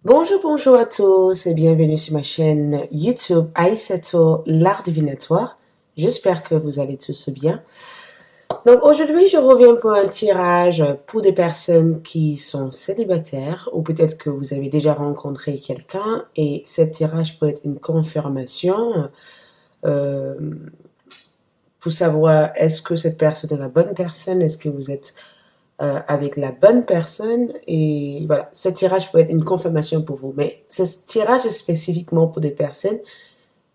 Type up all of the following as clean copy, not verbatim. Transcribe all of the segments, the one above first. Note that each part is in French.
Bonjour à tous et bienvenue sur ma chaîne YouTube Aïssatou, l'art divinatoire. J'espère que vous allez tous bien. Donc aujourd'hui, je reviens pour un tirage pour des personnes qui sont célibataires ou peut-être que vous avez déjà rencontré quelqu'un et ce tirage peut être une confirmation euh, pour savoir est-ce que cette personne est la bonne personne, est-ce que vous êtes avec la bonne personne et voilà, ce tirage peut être une confirmation pour vous, mais ce tirage est spécifiquement pour des personnes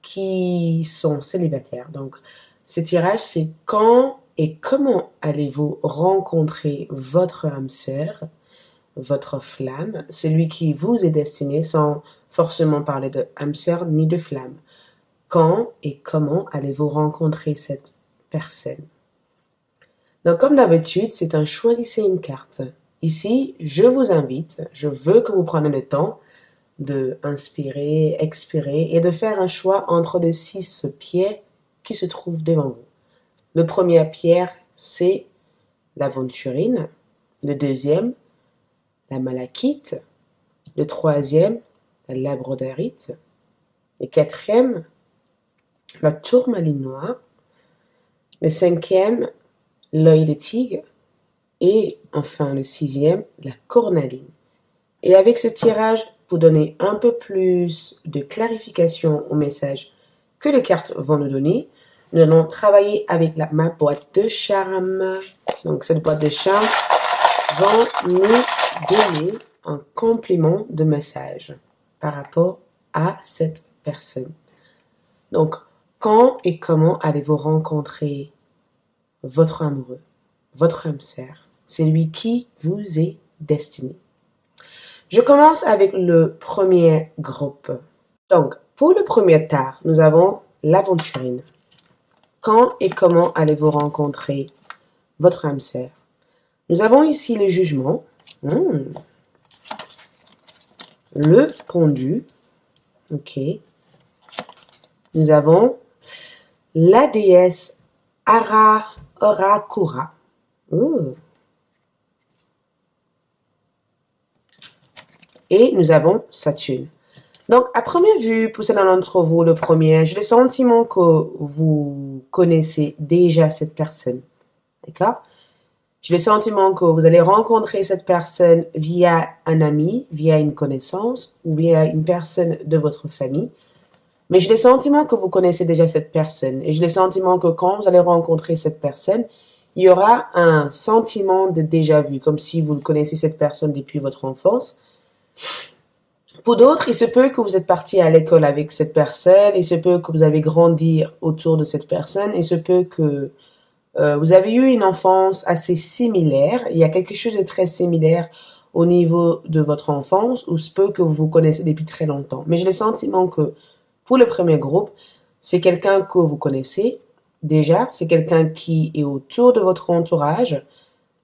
qui sont célibataires. Donc, ce tirage, c'est quand et comment allez-vous rencontrer votre âme sœur, votre flamme, celui qui vous est destiné sans forcément parler de âme sœur ni de flamme. Quand et comment allez-vous rencontrer cette personne? Donc, comme d'habitude, c'est un choisissez une carte. Ici, je vous invite, je veux que vous preniez le temps de inspirer, expirer et de faire un choix entre les 6 pierres qui se trouvent devant vous. Le premier pierre, c'est l'aventurine. Le deuxième, la malachite. Le troisième, la labradorite. Le quatrième, la tourmaline noire. Le cinquième, l'œil de tigre. Et enfin le sixième, la cornaline. Et avec ce tirage, pour donner un peu plus de clarification au message que les cartes vont nous donner, nous allons travailler avec ma boîte de charme. Donc cette boîte de charme va nous donner un complément de message par rapport à cette personne. Donc, quand et comment allez-vous rencontrer votre amoureux, votre âme sœur, celui qui vous est destiné? Je commence avec le premier groupe. Donc, pour le premier tard, nous avons l'aventurine. Quand et comment allez-vous rencontrer votre âme sœur? Nous avons ici le jugement, le pendu, ok. Nous avons la déesse Arakura. Et nous avons Saturne. Donc, à première vue, pour certains d'entre vous, le premier, j'ai le sentiment que vous connaissez déjà cette personne. D'accord? J'ai le sentiment que vous allez rencontrer cette personne via un ami, via une connaissance ou via une personne de votre famille. Mais j'ai le sentiment que vous connaissez déjà cette personne. Et j'ai le sentiment que quand vous allez rencontrer cette personne, il y aura un sentiment de déjà-vu, comme si vous connaissez cette personne depuis votre enfance. Pour d'autres, il se peut que vous êtes parti à l'école avec cette personne, il se peut que vous avez grandi autour de cette personne, il se peut que vous avez eu une enfance assez similaire, il y a quelque chose de très similaire au niveau de votre enfance, ou se peut que vous vous connaissez depuis très longtemps. Mais j'ai le sentiment que pour le premier groupe, c'est quelqu'un que vous connaissez déjà, c'est quelqu'un qui est autour de votre entourage,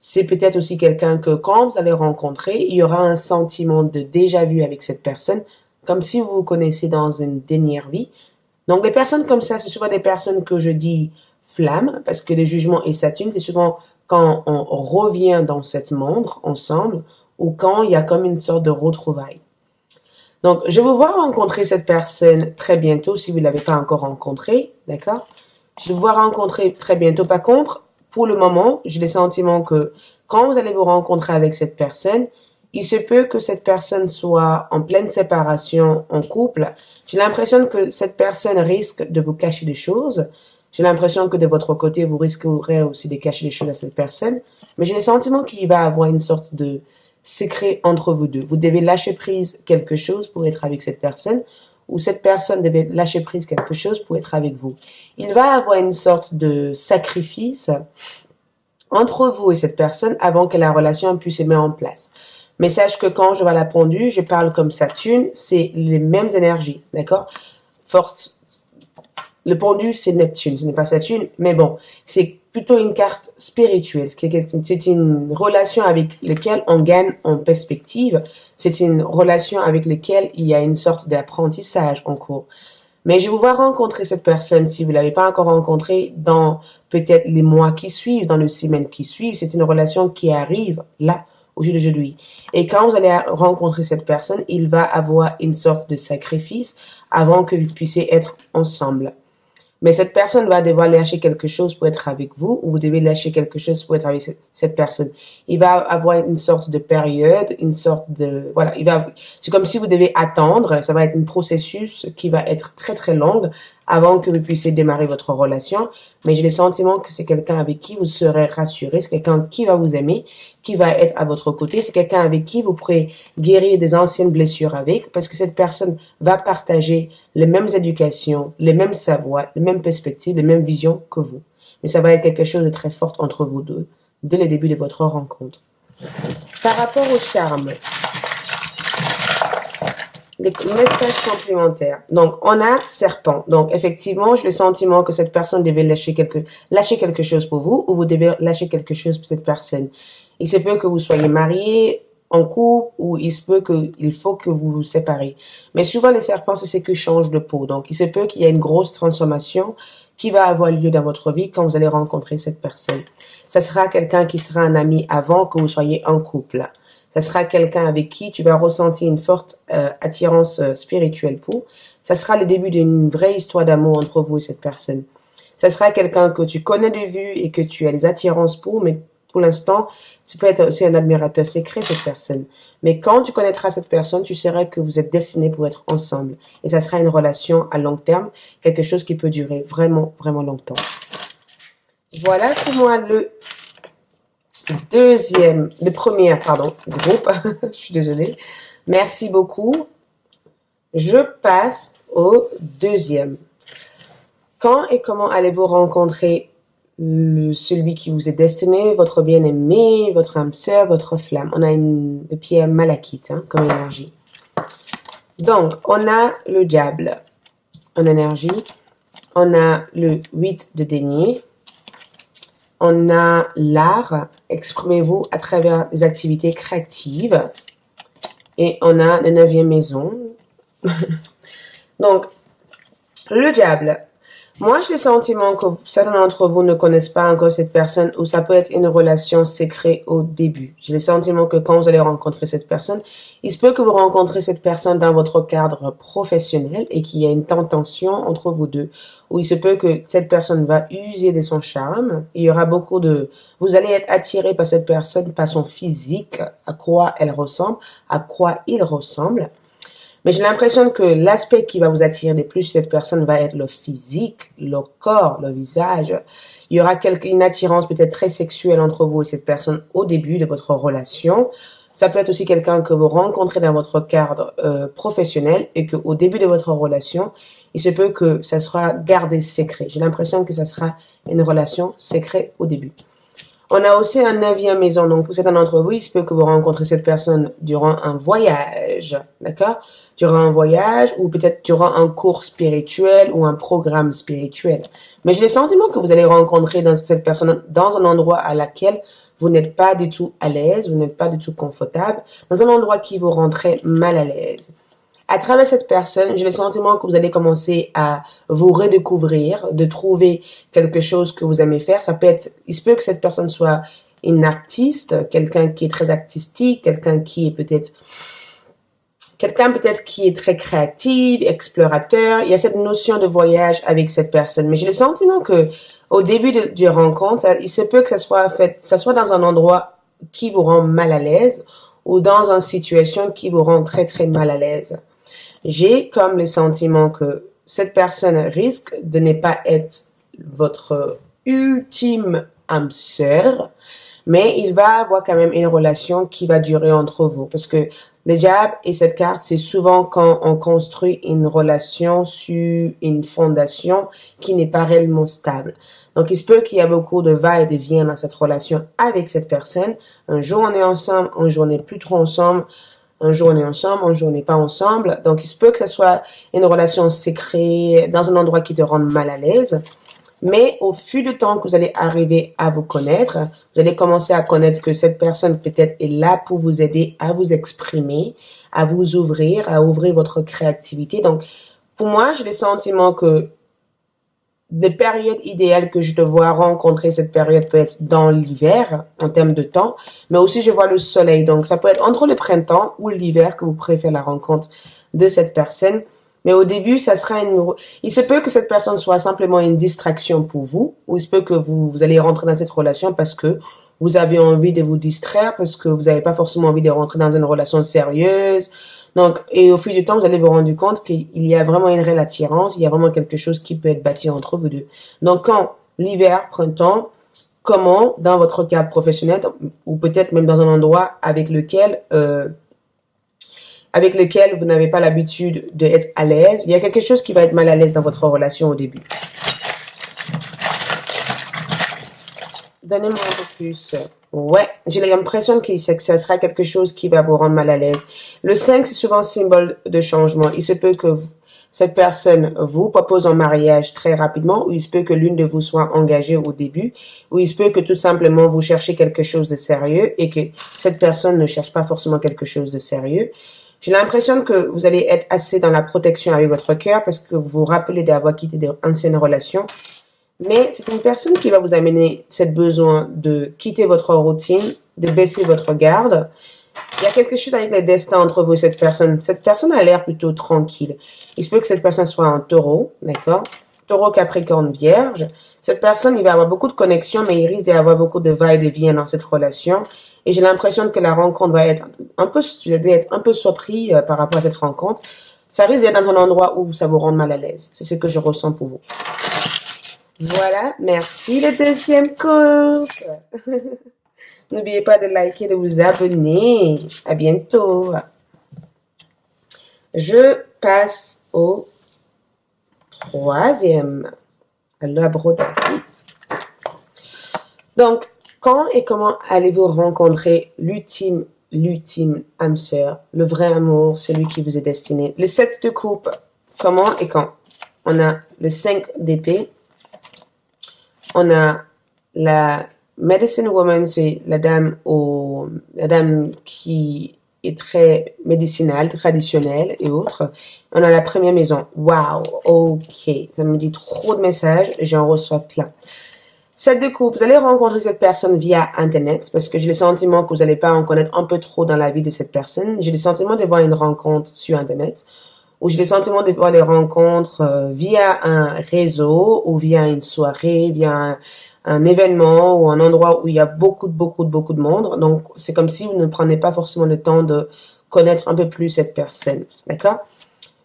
c'est peut-être aussi quelqu'un que quand vous allez rencontrer, il y aura un sentiment de déjà-vu avec cette personne, comme si vous vous connaissez dans une dernière vie. Donc, les personnes comme ça, c'est souvent des personnes que je dis flammes, parce que le jugement et Saturne, c'est souvent quand on revient dans cette monde ensemble, ou quand il y a comme une sorte de retrouvaille. Donc, je vais vous voir rencontrer cette personne très bientôt, si vous ne l'avez pas encore rencontrée, d'accord? Je vais vous voir rencontrer très bientôt. Par contre, pour le moment, j'ai le sentiment que quand vous allez vous rencontrer avec cette personne, il se peut que cette personne soit en pleine séparation, en couple. J'ai l'impression que cette personne risque de vous cacher des choses. J'ai l'impression que de votre côté, vous risquerez aussi de cacher des choses à cette personne. Mais j'ai le sentiment qu'il va y avoir une sorte de secret entre vous deux. Vous devez lâcher prise quelque chose pour être avec cette personne, ou cette personne devait lâcher prise quelque chose pour être avec vous. Il va y avoir une sorte de sacrifice entre vous et cette personne avant que la relation puisse se mettre en place. Mais sache que quand je vois la pendule, je parle comme Saturne, c'est les mêmes énergies, d'accord? Force. Le pendu, c'est Neptune, ce n'est pas Saturne, mais bon, c'est plutôt une carte spirituelle. C'est une relation avec laquelle on gagne en perspective. C'est une relation avec laquelle il y a une sorte d'apprentissage en cours. Mais je vais vous voir rencontrer cette personne, si vous ne l'avez pas encore rencontrée, dans peut-être les mois qui suivent, dans les semaines qui suivent. C'est une relation qui arrive là au jour d'aujourd'hui. Et quand vous allez rencontrer cette personne, il va avoir une sorte de sacrifice avant que vous puissiez être ensemble. Mais cette personne va devoir lâcher quelque chose pour être avec vous, ou vous devez lâcher quelque chose pour être avec cette personne. Il va avoir une sorte de période, une sorte de, voilà, c'est comme si vous devez attendre, ça va être un processus qui va être très très long avant que vous puissiez démarrer votre relation. Mais j'ai le sentiment que c'est quelqu'un avec qui vous serez rassuré, c'est quelqu'un qui va vous aimer, qui va être à votre côté, c'est quelqu'un avec qui vous pourrez guérir des anciennes blessures avec, parce que cette personne va partager les mêmes éducations, les mêmes savoirs, les mêmes perspectives, les mêmes visions que vous. Mais ça va être quelque chose de très fort entre vous deux, dès le début de votre rencontre. Par rapport au charme, les messages complémentaires. Donc, on a serpent. Donc, effectivement, j'ai le sentiment que cette personne devait lâcher quelque chose pour vous, ou vous devez lâcher quelque chose pour cette personne. Il se peut que vous soyez mariés, en couple, ou il faut que vous vous séparez. Mais souvent, les serpents, c'est ce qui change de peau. Donc, il se peut qu'il y ait une grosse transformation qui va avoir lieu dans votre vie quand vous allez rencontrer cette personne. Ça sera quelqu'un qui sera un ami avant que vous soyez en couple. Ça sera quelqu'un avec qui tu vas ressentir une forte attirance spirituelle pour. Ça sera le début d'une vraie histoire d'amour entre vous et cette personne. Ça sera quelqu'un que tu connais de vue et que tu as des attirances pour, mais pour l'instant, ça peut être aussi un admirateur secret, cette personne. Mais quand tu connaîtras cette personne, tu sauras que vous êtes destinés pour être ensemble. Et ça sera une relation à long terme, quelque chose qui peut durer vraiment, vraiment longtemps. Voilà pour moi le premier groupe. Je suis désolée. Merci beaucoup. Je passe au deuxième. Quand et comment allez-vous rencontrer celui qui vous est destiné, votre bien-aimé, votre âme sœur, votre flamme? On a une pierre malachite comme énergie. Donc, on a le diable en énergie. On a le 8 de denier. On a l'art, exprimez-vous à travers des activités créatives. Et on a la 9e maison. Donc, le diable. Moi, j'ai le sentiment que certains d'entre vous ne connaissent pas encore cette personne, ou ça peut être une relation secrète au début. J'ai le sentiment que quand vous allez rencontrer cette personne, il se peut que vous rencontrez cette personne dans votre cadre professionnel et qu'il y ait une tension entre vous deux, ou il se peut que cette personne va user de son charme. Il y aura vous allez être attiré par cette personne, par son physique, à quoi elle ressemble, à quoi il ressemble. Mais j'ai l'impression que l'aspect qui va vous attirer le plus cette personne va être le physique, le corps, le visage. Il y aura une attirance peut-être très sexuelle entre vous et cette personne au début de votre relation. Ça peut être aussi quelqu'un que vous rencontrez dans votre cadre professionnel et qu'au début de votre relation, il se peut que ça sera gardé secret. J'ai l'impression que ça sera une relation secrète au début. On a aussi un 9e maison. Donc, pour certains d'entre vous, il se peut que vous rencontrez cette personne durant un voyage. D'accord? Durant un voyage ou peut-être durant un cours spirituel ou un programme spirituel. Mais j'ai le sentiment que vous allez rencontrer cette personne dans un endroit à laquelle vous n'êtes pas du tout à l'aise, vous n'êtes pas du tout confortable, dans un endroit qui vous rend très mal à l'aise. À travers cette personne, j'ai le sentiment que vous allez commencer à vous redécouvrir, de trouver quelque chose que vous aimez faire. Il se peut que cette personne soit une artiste, quelqu'un qui est très artistique, quelqu'un peut-être qui est très créatif, explorateur. Il y a cette notion de voyage avec cette personne. Mais j'ai le sentiment que au début de rencontre, il se peut que ça soit dans un endroit qui vous rend mal à l'aise ou dans une situation qui vous rend très, très mal à l'aise. J'ai comme le sentiment que cette personne risque de ne pas être votre ultime âme sœur, mais il va avoir quand même une relation qui va durer entre vous. Parce que le diable et cette carte, c'est souvent quand on construit une relation sur une fondation qui n'est pas réellement stable. Donc, il se peut qu'il y a beaucoup de va et de vient dans cette relation avec cette personne. Un jour, on est ensemble, un jour, on n'est plus trop ensemble. Un jour, on est ensemble, un jour, on n'est pas ensemble. Donc, il se peut que ce soit une relation secrète dans un endroit qui te rende mal à l'aise. Mais au fil du temps que vous allez arriver à vous connaître, vous allez commencer à connaître que cette personne peut-être est là pour vous aider à vous exprimer, à vous ouvrir, à ouvrir votre créativité. Donc, pour moi, j'ai le sentiment que des périodes idéales que je te vois rencontrer, cette période peut être dans l'hiver, en termes de temps, mais aussi je vois le soleil. Donc, ça peut être entre le printemps ou l'hiver que vous préférez la rencontre de cette personne. Mais au début, ça sera il se peut que cette personne soit simplement une distraction pour vous, ou il se peut que vous allez rentrer dans cette relation parce que vous avez envie de vous distraire, parce que vous n'avez pas forcément envie de rentrer dans une relation sérieuse. Donc, et au fil du temps, vous allez vous rendre compte qu'il y a vraiment une réelle attirance, il y a vraiment quelque chose qui peut être bâti entre vous deux. Donc, quand l'hiver, printemps, comment, dans votre cadre professionnel, ou peut-être même dans un endroit avec lequel vous n'avez pas l'habitude d'être à l'aise, il y a quelque chose qui va être mal à l'aise dans votre relation au début. Donnez-moi un peu plus. Ouais, j'ai l'impression que ça sera quelque chose qui va vous rendre mal à l'aise. Le 5, c'est souvent un symbole de changement. Il se peut que cette personne vous propose un mariage très rapidement, ou il se peut que l'une de vous soit engagée au début, ou il se peut que tout simplement vous cherchez quelque chose de sérieux et que cette personne ne cherche pas forcément quelque chose de sérieux. J'ai l'impression que vous allez être assez dans la protection avec votre cœur parce que vous vous rappelez d'avoir quitté d'anciennes relations. Mais c'est une personne qui va vous amener cette besoin de quitter votre routine, de baisser votre garde. Il y a quelque chose avec le destin entre vous et cette personne. Cette personne a l'air plutôt tranquille. Il se peut que cette personne soit un taureau, d'accord? Taureau, Capricorne, Vierge. Cette personne, il va avoir beaucoup de connexions, mais il risque d'y avoir beaucoup de va-et-vient dans cette relation. Et j'ai l'impression que la rencontre va être vous allez être un peu surpris par rapport à cette rencontre. Ça risque d'être dans un endroit où ça vous rend mal à l'aise. C'est ce que je ressens pour vous. Voilà, merci le deuxième couple. N'oubliez pas de liker, de vous abonner. À bientôt. Je passe au troisième. À l'abrodavite. Donc, quand et comment allez-vous rencontrer l'ultime âme sœur, le vrai amour, celui qui vous est destiné? Le 7 de coupe, comment et quand? On a le 5 d'épée. On a la medicine woman, c'est la dame qui est très médicinale, traditionnelle et autres. On a la première maison. Wow, ok. Ça me dit trop de messages, j'en reçois plein. 7 de coupe, vous allez rencontrer cette personne via Internet parce que j'ai le sentiment que vous n'allez pas en connaître un peu trop dans la vie de cette personne. J'ai le sentiment de voir une rencontre sur Internet ou j'ai le sentiment de voir des rencontres via un réseau ou via une soirée, via un événement ou un endroit où il y a beaucoup de monde. Donc, c'est comme si vous ne prenez pas forcément le temps de connaître un peu plus cette personne. D'accord?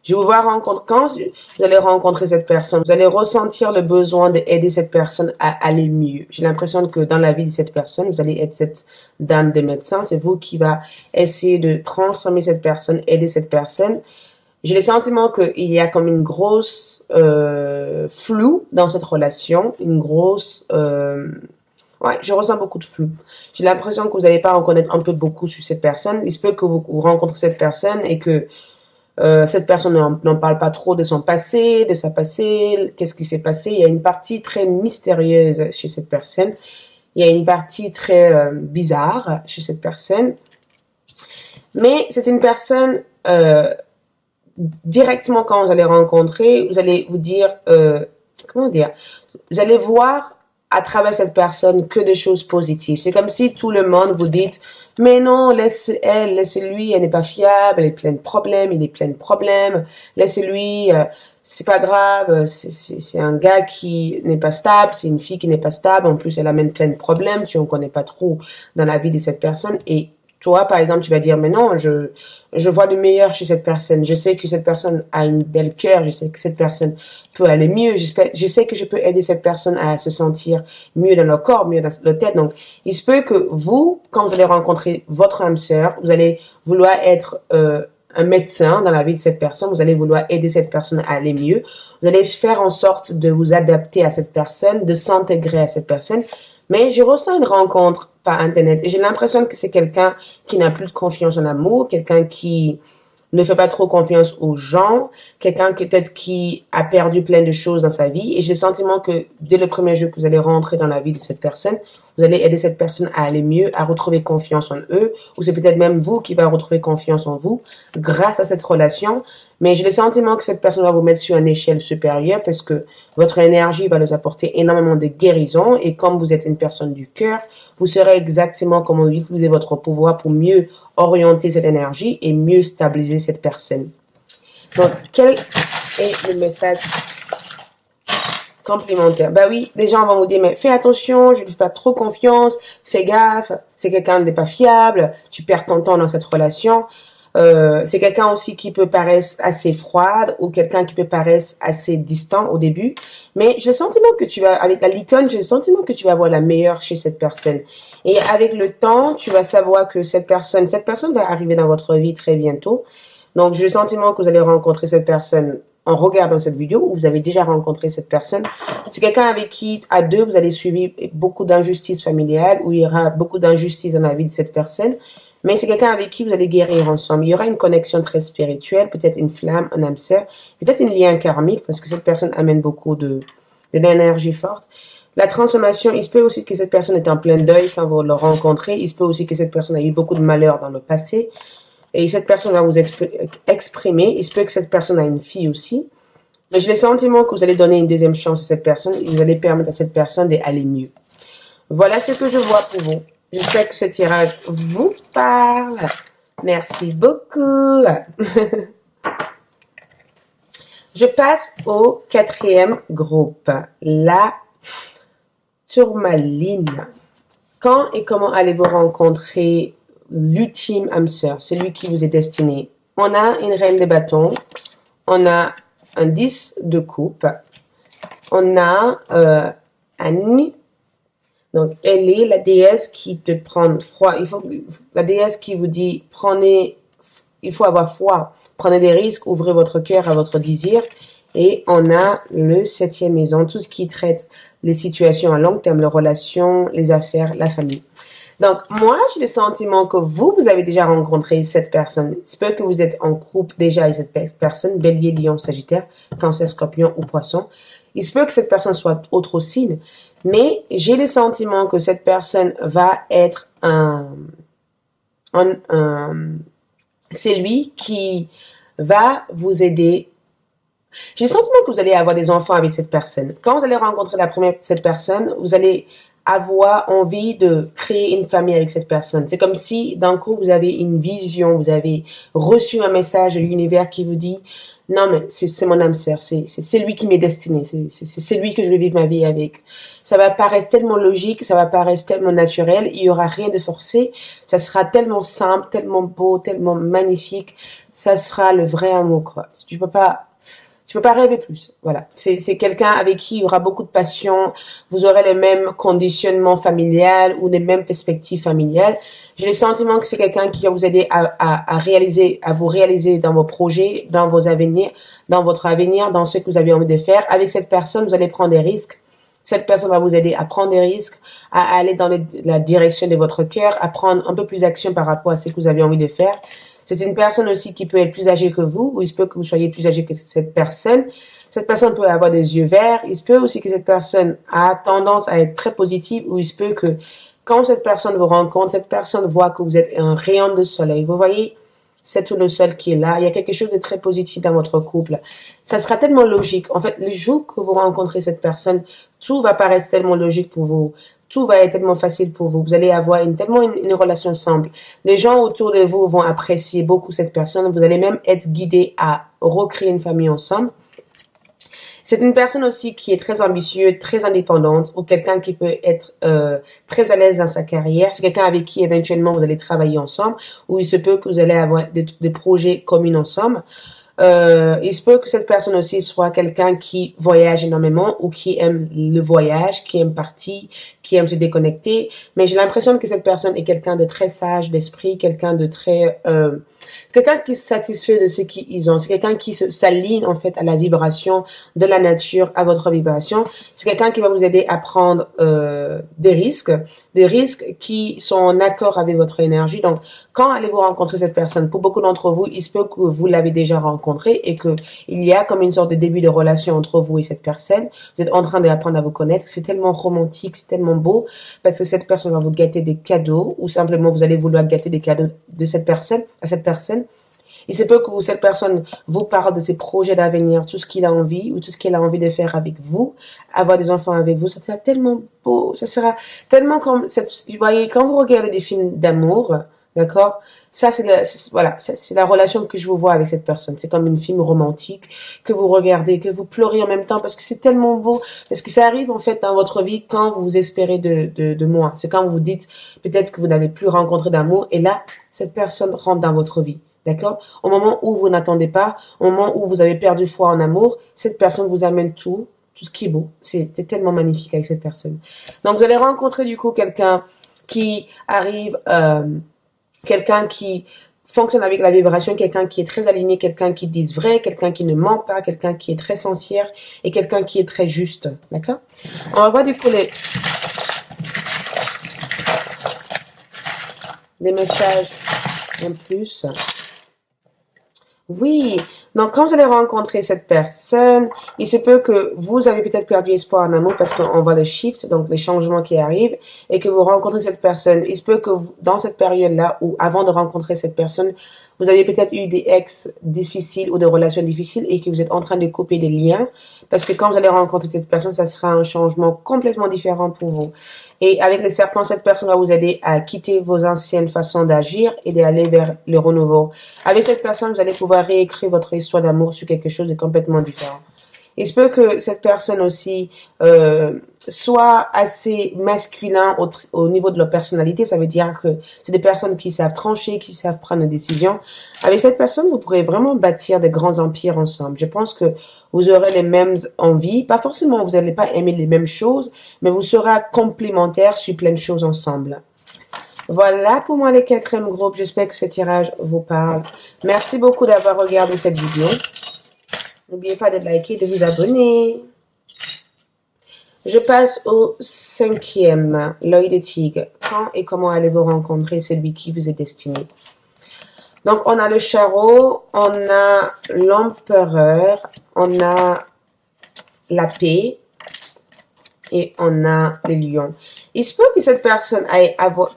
Je vais vous voir quand vous allez rencontrer cette personne, vous allez ressentir le besoin d'aider cette personne à aller mieux. J'ai l'impression que dans la vie de cette personne, vous allez être cette dame de médecin. C'est vous qui va essayer de transformer cette personne, aider cette personne. J'ai le sentiment qu'il y a comme une grosse flou dans cette relation, une grosse... ouais, je ressens beaucoup de flou. J'ai l'impression que vous n'allez pas en connaître un peu beaucoup sur cette personne. Il se peut que vous rencontrez cette personne et que cette personne n'en parle pas trop de son passé, de sa passé, qu'est-ce qui s'est passé. Il y a une partie très mystérieuse chez cette personne. Il y a une partie très bizarre chez cette personne. Mais c'est une personne... directement quand vous allez rencontrer, vous allez vous dire, comment dire, vous allez voir à travers cette personne que des choses positives. C'est comme si tout le monde vous dit, mais non, laisse-lui, elle n'est pas fiable, elle est pleine de problèmes, il est plein de problèmes, laisse-lui, c'est pas grave, c'est un gars qui n'est pas stable, c'est une fille qui n'est pas stable, en plus elle amène plein de problèmes, tu en connais pas trop dans la vie de cette personne et toi, par exemple, tu vas dire, mais non, je vois le meilleur chez cette personne. Je sais que cette personne a une belle cœur. Je sais que cette personne peut aller mieux. Je sais que je peux aider cette personne à se sentir mieux dans leur corps, mieux dans leur tête. Donc, il se peut que vous, quand vous allez rencontrer votre âme sœur, vous allez vouloir être un médecin dans la vie de cette personne. Vous allez vouloir aider cette personne à aller mieux. Vous allez faire en sorte de vous adapter à cette personne, de s'intégrer à cette personne. Mais je ressens une rencontre par Internet et j'ai l'impression que c'est quelqu'un qui n'a plus de confiance en amour, quelqu'un qui ne fait pas trop confiance aux gens, quelqu'un peut-être qui a perdu plein de choses dans sa vie. Et j'ai le sentiment que dès le premier jour que vous allez rentrer dans la vie de cette personne, vous allez aider cette personne à aller mieux, à retrouver confiance en eux, ou c'est peut-être même vous qui va retrouver confiance en vous grâce à cette relation. Mais j'ai le sentiment que cette personne va vous mettre sur une échelle supérieure parce que votre énergie va leur apporter énormément de guérison. Et comme vous êtes une personne du cœur, vous saurez exactement comment utiliser votre pouvoir pour mieux orienter cette énergie et mieux stabiliser cette personne. Donc, quel est le message complémentaire? Bah oui, les gens vont vous dire, mais fais attention, je ne fais pas trop confiance, fais gaffe, c'est quelqu'un de pas fiable, tu perds ton temps dans cette relation. C'est quelqu'un aussi qui peut paraître assez froide ou quelqu'un qui peut paraître assez distant au début. Mais j'ai le sentiment que tu vas, avec la licorne, j'ai le sentiment que tu vas avoir la meilleure chez cette personne. Et avec le temps, tu vas savoir que cette personne va arriver dans votre vie très bientôt. Donc, j'ai le sentiment que vous allez rencontrer cette personne en regardant cette vidéo ou vous avez déjà rencontré cette personne. C'est quelqu'un avec qui, à deux, vous allez suivre beaucoup d'injustices familiales où il y aura beaucoup d'injustices dans la vie de cette personne. Mais c'est quelqu'un avec qui vous allez guérir ensemble. Il y aura une connexion très spirituelle, peut-être une flamme, un âme sœur, peut-être un lien karmique parce que cette personne amène beaucoup d'énergie forte. La transformation, il se peut aussi que cette personne est en plein deuil quand vous le rencontrez. Il se peut aussi que cette personne a eu beaucoup de malheur dans le passé. Et cette personne va vous exprimer. Il se peut que cette personne a une fille aussi. Mais j'ai le sentiment que vous allez donner une deuxième chance à cette personne et vous allez permettre à cette personne d'aller mieux. Voilà ce que je vois pour vous. J'espère que ce tirage vous parle. Merci beaucoup. Je passe au quatrième groupe. La tourmaline. Quand et comment allez-vous rencontrer l'ultime âme sœur, celui qui vous est destiné? On a une reine de bâton. On a un 10 de coupe. On a Annie. Donc, elle est la déesse qui te prend froid. La déesse qui vous dit, il faut avoir foi. Prenez des risques, ouvrez votre cœur à votre désir. Et on a le 7e maison, tout ce qui traite les situations à long terme, les relations, les affaires, la famille. Donc, moi, j'ai le sentiment que vous avez déjà rencontré cette personne. Il se peut que vous êtes en couple déjà avec cette personne, Bélier, Lion, Sagittaire, Cancer, Scorpion ou Poisson. Il se peut que cette personne soit autre signe, mais j'ai le sentiment que cette personne va être c'est lui qui va vous aider. J'ai le sentiment que vous allez avoir des enfants avec cette personne. Quand vous allez rencontrer cette personne, vous allez avoir envie de créer une famille avec cette personne. C'est comme si, d'un coup, vous avez une vision, vous avez reçu un message de l'univers qui vous dit, non, mais c'est mon âme sœur, c'est lui qui m'est destiné, c'est lui que je vais vivre ma vie avec. Ça va paraître tellement logique, ça va paraître tellement naturel, il y aura rien de forcé, ça sera tellement simple, tellement beau, tellement magnifique, ça sera le vrai amour, quoi. Tu peux pas rêver plus. Voilà. C'est quelqu'un avec qui il y aura beaucoup de passion. Vous aurez les mêmes conditionnements familiales ou les mêmes perspectives familiales. J'ai le sentiment que c'est quelqu'un qui va vous aider à vous réaliser dans vos projets, dans votre avenir, dans ce que vous avez envie de faire. Avec cette personne, vous allez prendre des risques. Cette personne va vous aider à prendre des risques, à aller dans la direction de votre cœur, à prendre un peu plus d'action par rapport à ce que vous avez envie de faire. C'est une personne aussi qui peut être plus âgée que vous, ou il se peut que vous soyez plus âgé que cette personne. Cette personne peut avoir des yeux verts. Il se peut aussi que cette personne a tendance à être très positive, ou il se peut que quand cette personne vous rencontre, cette personne voit que vous êtes un rayon de soleil. Vous voyez, c'est tout le sol qui est là. Il y a quelque chose de très positif dans votre couple. Ça sera tellement logique. En fait, le jour que vous rencontrez cette personne, tout va paraître tellement logique pour vous. Tout va être tellement facile pour vous. Vous allez avoir une relation simple. Les gens autour de vous vont apprécier beaucoup cette personne. Vous allez même être guidé à recréer une famille ensemble. C'est une personne aussi qui est très ambitieuse, très indépendante, ou quelqu'un qui peut être très à l'aise dans sa carrière. C'est quelqu'un avec qui éventuellement vous allez travailler ensemble, ou il se peut que vous allez avoir des projets communs ensemble. Il se peut que cette personne aussi soit quelqu'un qui voyage énormément ou qui aime le voyage, qui aime partir, qui aime se déconnecter. Mais j'ai l'impression que cette personne est quelqu'un de très sage d'esprit, quelqu'un de très Quelqu'un qui se satisfait de ce qu'ils ont. C'est quelqu'un qui s'aligne en fait à la vibration de la nature, à votre vibration. C'est quelqu'un qui va vous aider à prendre des risques qui sont en accord avec votre énergie. Donc, quand allez-vous rencontrer cette personne? Pour beaucoup d'entre vous, il se peut que vous l'avez déjà rencontré et que il y a comme une sorte de début de relation entre vous et cette personne. Vous êtes en train d'apprendre à vous connaître. C'est tellement romantique, c'est tellement beau parce que cette personne va vous gâter des cadeaux ou simplement vous allez vouloir gâter des cadeaux de cette personne à cette personne. Il se peut que cette personne vous parle de ses projets d'avenir, tout ce qu'il a envie ou tout ce qu'elle a envie de faire avec vous, avoir des enfants avec vous. Ça sera tellement beau, ça sera tellement comme vous voyez, quand vous regardez des films d'amour, d'accord? Ça, c'est la relation que je vous vois avec cette personne. C'est comme une film romantique que vous regardez, que vous pleurez en même temps parce que c'est tellement beau, parce que ça arrive en fait dans votre vie quand vous espérez de moi. C'est quand vous vous dites peut-être que vous n'allez plus rencontrer d'amour et là, cette personne rentre dans votre vie. D'accord? Au moment où vous n'attendez pas, au moment où vous avez perdu foi en amour, cette personne vous amène tout ce qui est beau. C'est tellement magnifique avec cette personne. Donc, vous allez rencontrer du coup quelqu'un qui arrive, quelqu'un qui fonctionne avec la vibration, quelqu'un qui est très aligné, quelqu'un qui dit vrai, quelqu'un qui ne ment pas, quelqu'un qui est très sincère et quelqu'un qui est très juste. D'accord? On va voir du coup des messages en plus. Oui, donc quand vous allez rencontrer cette personne, il se peut que vous avez peut-être perdu espoir en amour parce qu'on voit le shift, donc les changements qui arrivent, et que vous rencontrez cette personne. Il se peut que dans cette période-là, ou avant de rencontrer cette personne, vous avez peut-être eu des ex difficiles ou des relations difficiles et que vous êtes en train de couper des liens, parce que quand vous allez rencontrer cette personne, ça sera un changement complètement différent pour vous. Et avec les serpents, cette personne va vous aider à quitter vos anciennes façons d'agir et d'aller vers le renouveau. Avec cette personne, vous allez pouvoir réécrire votre histoire d'amour sur quelque chose de complètement différent. Il se peut que cette personne aussi soit assez masculin au niveau de leur personnalité. Ça veut dire que c'est des personnes qui savent trancher, qui savent prendre des décisions. Avec cette personne, vous pourrez vraiment bâtir des grands empires ensemble. Je pense que vous aurez les mêmes envies. Pas forcément, vous n'allez pas aimer les mêmes choses, mais vous serez complémentaires sur plein de choses ensemble. Voilà pour moi les 4e groupes. J'espère que ce tirage vous parle. Merci beaucoup d'avoir regardé cette vidéo. N'oubliez pas de liker, de vous abonner. Je passe au 5e, l'œil de tigre. Quand et comment allez-vous rencontrer celui qui vous est destiné? Donc, on a le charreau, on a l'empereur, on a la paix et on a les lions. Il se peut que cette personne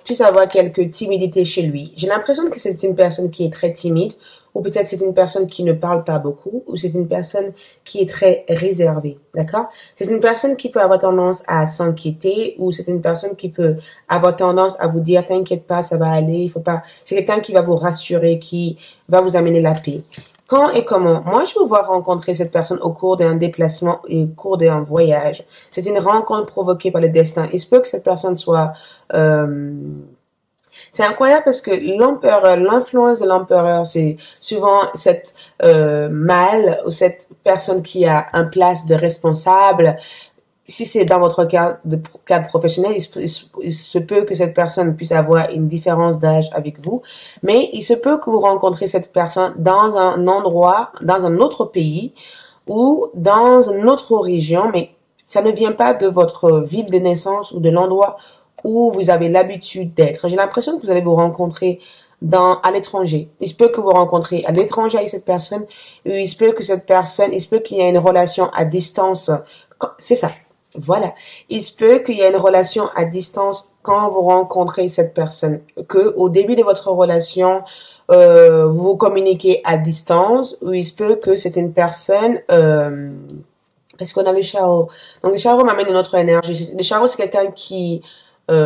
puisse avoir quelques timidités chez lui. J'ai l'impression que c'est une personne qui est très timide, ou peut-être c'est une personne qui ne parle pas beaucoup, ou c'est une personne qui est très réservée, d'accord? C'est une personne qui peut avoir tendance à s'inquiéter, ou c'est une personne qui peut avoir tendance à vous dire, t'inquiète pas, ça va aller, il faut pas, c'est quelqu'un qui va vous rassurer, qui va vous amener la paix. Quand et comment? Moi, je veux voir rencontrer cette personne au cours d'un déplacement et au cours d'un voyage. C'est une rencontre provoquée par le destin. Il se peut que cette personne soit... C'est incroyable parce que l'empereur, l'influence de l'empereur, c'est souvent cette mâle ou cette personne qui a un place de responsable. Si c'est dans votre cadre professionnel, il se peut que cette personne puisse avoir une différence d'âge avec vous, mais il se peut que vous rencontrez cette personne dans un endroit, dans un autre pays ou dans une autre région, mais ça ne vient pas de votre ville de naissance ou de l'endroit où vous avez l'habitude d'être. J'ai l'impression que vous allez vous rencontrer à l'étranger. Il se peut que vous rencontrez à l'étranger avec cette personne, ou il se peut qu'il y ait une relation à distance. C'est ça. Voilà. Il se peut qu'il y ait une relation à distance quand vous rencontrez cette personne. Que au début de votre relation, vous communiquez à distance, ou il se peut que c'est une personne, parce qu'on a le charreau. Donc le charreau m'amène une autre énergie. Le charreau, c'est quelqu'un qui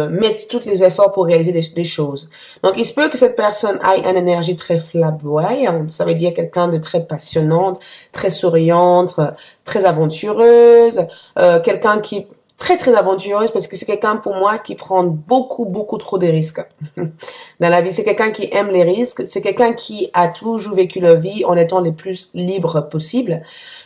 mettre tous les efforts pour réaliser des choses. Donc, il se peut que cette personne ait une énergie très flamboyante. Ça veut dire quelqu'un de très passionnante, très souriante, très aventureuse, quelqu'un qui très très aventureuse parce que c'est quelqu'un pour moi qui prend beaucoup trop de risques dans la vie. C'est quelqu'un qui aime les risques, c'est quelqu'un qui a toujours vécu la vie en étant le plus libre possible.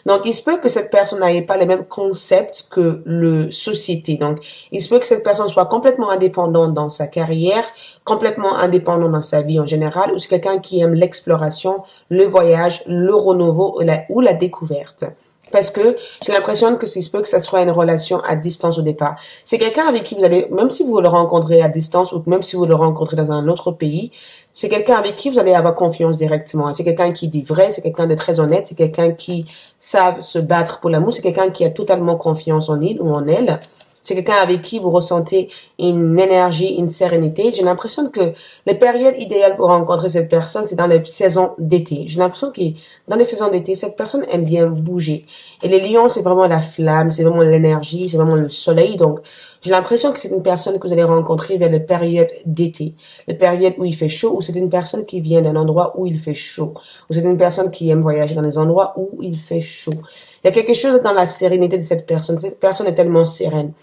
Donc il se peut que cette personne n'ait pas les mêmes concepts que le société. Donc il se peut que cette personne soit complètement indépendante dans sa carrière, complètement indépendante dans sa vie en général, ou c'est quelqu'un qui aime l'exploration, le voyage, le renouveau ou la découverte. Parce que j'ai l'impression que c'est peut que ça soit une relation à distance au départ. C'est quelqu'un avec qui vous allez, même si vous le rencontrez à distance ou même si vous le rencontrez dans un autre pays, c'est quelqu'un avec qui vous allez avoir confiance directement. C'est quelqu'un qui dit vrai, c'est quelqu'un de très honnête, c'est quelqu'un qui savent se battre pour l'amour, c'est quelqu'un qui a totalement confiance en il ou en elle. C'est quelqu'un avec qui vous ressentez une énergie, une sérénité. J'ai l'impression que les périodes idéales pour rencontrer cette personne, c'est dans les saisons d'été. J'ai l'impression que dans les saisons d'été, cette personne aime bien bouger. Et les lions, c'est vraiment la flamme, c'est vraiment l'énergie, c'est vraiment le soleil. Donc, j'ai l'impression que c'est une personne que vous allez rencontrer vers les périodes d'été. Les périodes où il fait chaud, ou c'est une personne qui vient d'un endroit où il fait chaud. Ou c'est une personne qui aime voyager dans des endroits où il fait chaud. Il y a quelque chose dans la sérénité de cette personne. Cette personne est tellement sereine.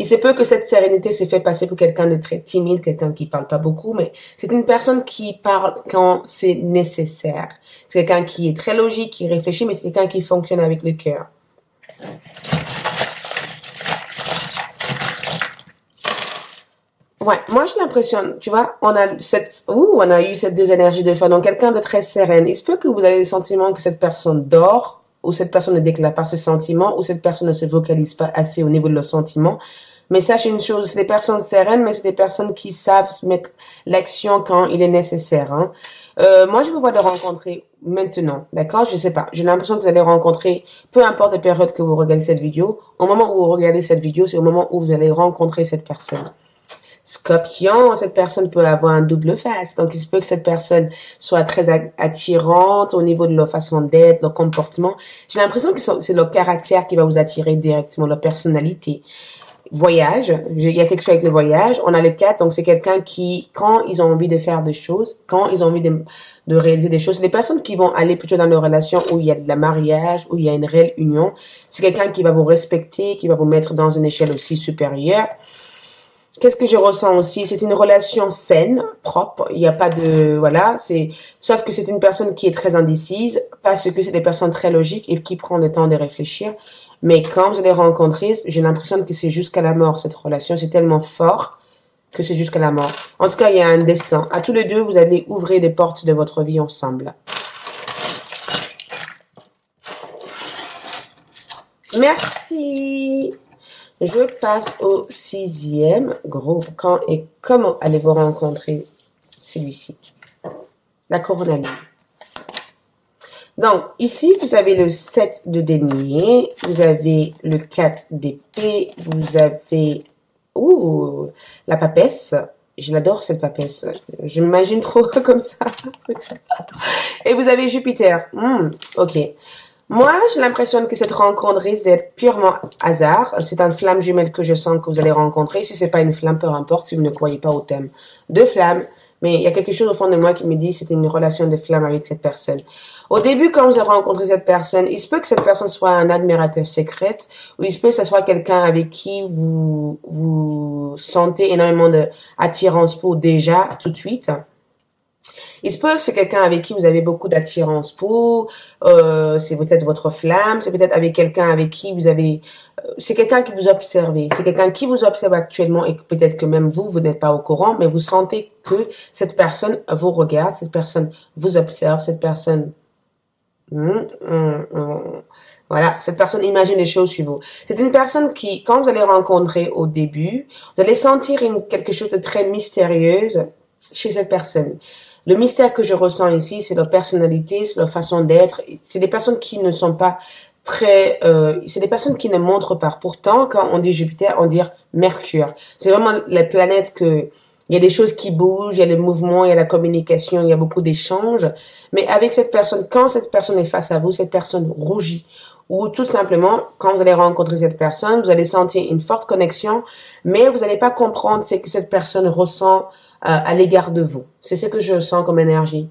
Il se peut que cette sérénité s'est fait passer pour quelqu'un de très timide, quelqu'un qui parle pas beaucoup, mais c'est une personne qui parle quand c'est nécessaire. C'est quelqu'un qui est très logique, qui réfléchit, mais c'est quelqu'un qui fonctionne avec le cœur. Ouais, moi j'ai l'impression, tu vois, on a eu cette deux énergies de feu, donc quelqu'un de très sereine. Il se peut que vous avez le sentiment que cette personne dort, ou cette personne ne déclare pas ses sentiments, ou cette personne ne se vocalise pas assez au niveau de leurs sentiments. Mais sachez une chose, c'est des personnes sereines, mais c'est des personnes qui savent mettre l'action quand il est nécessaire. Hein. Moi, je vous vois de rencontrer maintenant, d'accord? Je sais pas. J'ai l'impression que vous allez rencontrer, peu importe les périodes que vous regardez cette vidéo, au moment où vous regardez cette vidéo, c'est au moment où vous allez rencontrer cette personne. Scorpion, cette personne peut avoir un double face. Donc, il se peut que cette personne soit très attirante au niveau de leur façon d'être, leur comportement. J'ai l'impression que c'est leur caractère qui va vous attirer directement, leur personnalité. Voyage, il y a quelque chose avec le voyage. On a le 4, donc c'est quelqu'un qui, quand ils ont envie de faire des choses, quand ils ont envie de réaliser des choses, c'est des personnes qui vont aller plutôt dans des relations où il y a de la mariage, où il y a une réelle union. C'est quelqu'un qui va vous respecter, qui va vous mettre dans une échelle aussi supérieure. Qu'est-ce que je ressens aussi? C'est une relation saine, propre. Il n'y a pas de, voilà, sauf que c'est une personne qui est très indécise parce que c'est des personnes très logiques et qui prennent le temps de réfléchir. Mais quand vous allez rencontrer, j'ai l'impression que c'est jusqu'à la mort, cette relation. C'est tellement fort que c'est jusqu'à la mort. En tout cas, il y a un destin. À tous les deux, vous allez ouvrir les portes de votre vie ensemble. Merci. Je passe au 6e groupe. Quand et comment allez-vous rencontrer celui-ci? La couronne. Donc, ici, vous avez le 7 de denier, vous avez le 4 d'épée, vous avez la papesse. Je l'adore, cette papesse. Je m'imagine trop comme ça. Et vous avez Jupiter. Ok. Moi, j'ai l'impression que cette rencontre risque d'être purement hasard. C'est une flamme jumelle que je sens que vous allez rencontrer. Si c'est pas une flamme, peu importe, si vous ne croyez pas au thème de flamme. Mais il y a quelque chose au fond de moi qui me dit que c'est une relation de flamme avec cette personne. Au début, quand vous avez rencontré cette personne, il se peut que cette personne soit un admirateur secret, ou il se peut que ce soit quelqu'un avec qui vous sentez énormément d'attirance pour déjà, tout de suite. Il se peut que c'est quelqu'un avec qui vous avez beaucoup d'attirance pour, c'est peut-être votre flamme, c'est peut-être avec quelqu'un avec qui vous avez, c'est quelqu'un qui vous observe, c'est quelqu'un qui vous observe actuellement et peut-être que même vous n'êtes pas au courant, mais vous sentez que cette personne vous regarde, cette personne vous observe, cette personne, voilà, cette personne imagine les choses sur vous. C'est une personne qui, quand vous allez rencontrer au début, vous allez sentir quelque chose de très mystérieuse chez cette personne. Le mystère que je ressens ici, c'est leur personnalité, leur façon d'être. C'est des personnes qui ne sont pas très... c'est des personnes qui ne montrent pas. Pourtant, quand on dit Jupiter, on dit Mercure. C'est vraiment les planètes que... Il y a des choses qui bougent, il y a le mouvement, il y a la communication, il y a beaucoup d'échanges. Mais avec cette personne, quand cette personne est face à vous, cette personne rougit. Ou tout simplement, quand vous allez rencontrer cette personne, vous allez sentir une forte connexion, mais vous n'allez pas comprendre ce que cette personne ressent à l'égard de vous. C'est ce que je sens comme énergie.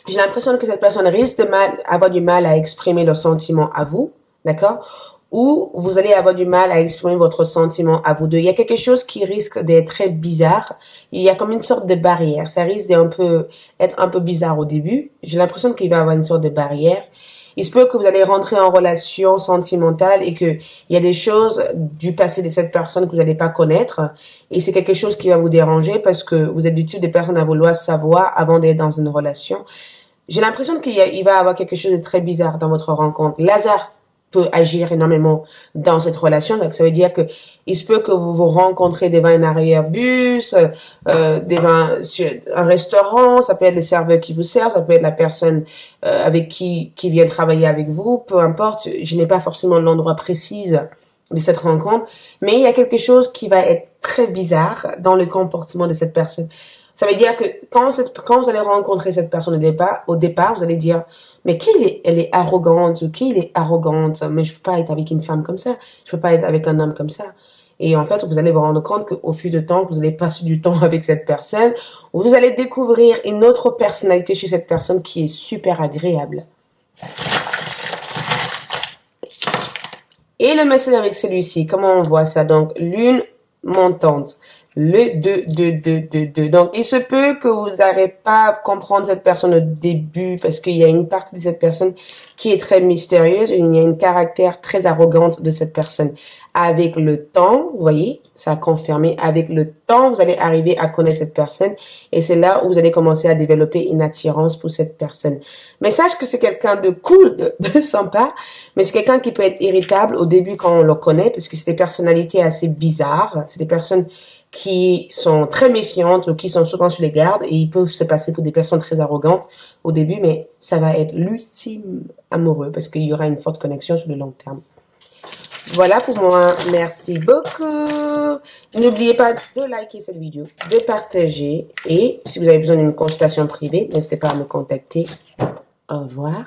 J'ai l'impression que cette personne risque avoir du mal à exprimer leurs sentiments à vous, d'accord? ou vous allez avoir du mal à exprimer votre sentiment à vous deux. Il y a quelque chose qui risque d'être très bizarre. Il y a comme une sorte de barrière. Ça risque d'être un peu bizarre au début. J'ai l'impression qu'il va y avoir une sorte de barrière. Il se peut que vous allez rentrer en relation sentimentale et que il y a des choses du passé de cette personne que vous n'allez pas connaître. Et c'est quelque chose qui va vous déranger parce que vous êtes du type de personne à vouloir savoir avant d'être dans une relation. J'ai l'impression qu'il va y avoir quelque chose de très bizarre dans votre rencontre. Lazare peut agir énormément dans cette relation. Donc, ça veut dire que il se peut que vous vous rencontrez devant un arrière-bus, sur un restaurant, ça peut être le serveur qui vous sert, ça peut être la personne avec qui vient travailler avec vous, peu importe. Je n'ai pas forcément l'endroit précis de cette rencontre, mais il y a quelque chose qui va être très bizarre dans le comportement de cette personne. Ça veut dire que quand vous allez rencontrer cette personne au départ, vous allez dire, mais elle est arrogante, ou qui est arrogante, mais je peux pas être avec une femme comme ça, je peux pas être avec un homme comme ça. Et en fait, vous allez vous rendre compte qu'au fil du temps, que vous allez passer du temps avec cette personne, vous allez découvrir une autre personnalité chez cette personne qui est super agréable. Et le message avec celui-ci, comment on voit ça? Donc, lune montante. Le 2. Donc, il se peut que vous n'arrivez pas à comprendre cette personne au début parce qu'il y a une partie de cette personne qui est très mystérieuse. Il y a un caractère très arrogante de cette personne. Avec le temps, vous voyez, ça a confirmé, avec le temps, vous allez arriver à connaître cette personne et c'est là où vous allez commencer à développer une attirance pour cette personne. Mais sache que c'est quelqu'un de cool, de sympa, mais c'est quelqu'un qui peut être irritable au début quand on le connaît parce que c'est des personnalités assez bizarres. C'est des personnes qui sont très méfiantes ou qui sont souvent sur les gardes et ils peuvent se passer pour des personnes très arrogantes au début, mais ça va être l'ultime amoureux parce qu'il y aura une forte connexion sur le long terme. Voilà pour moi. Merci beaucoup. N'oubliez pas de liker cette vidéo, de partager et si vous avez besoin d'une consultation privée, n'hésitez pas à me contacter. Au revoir.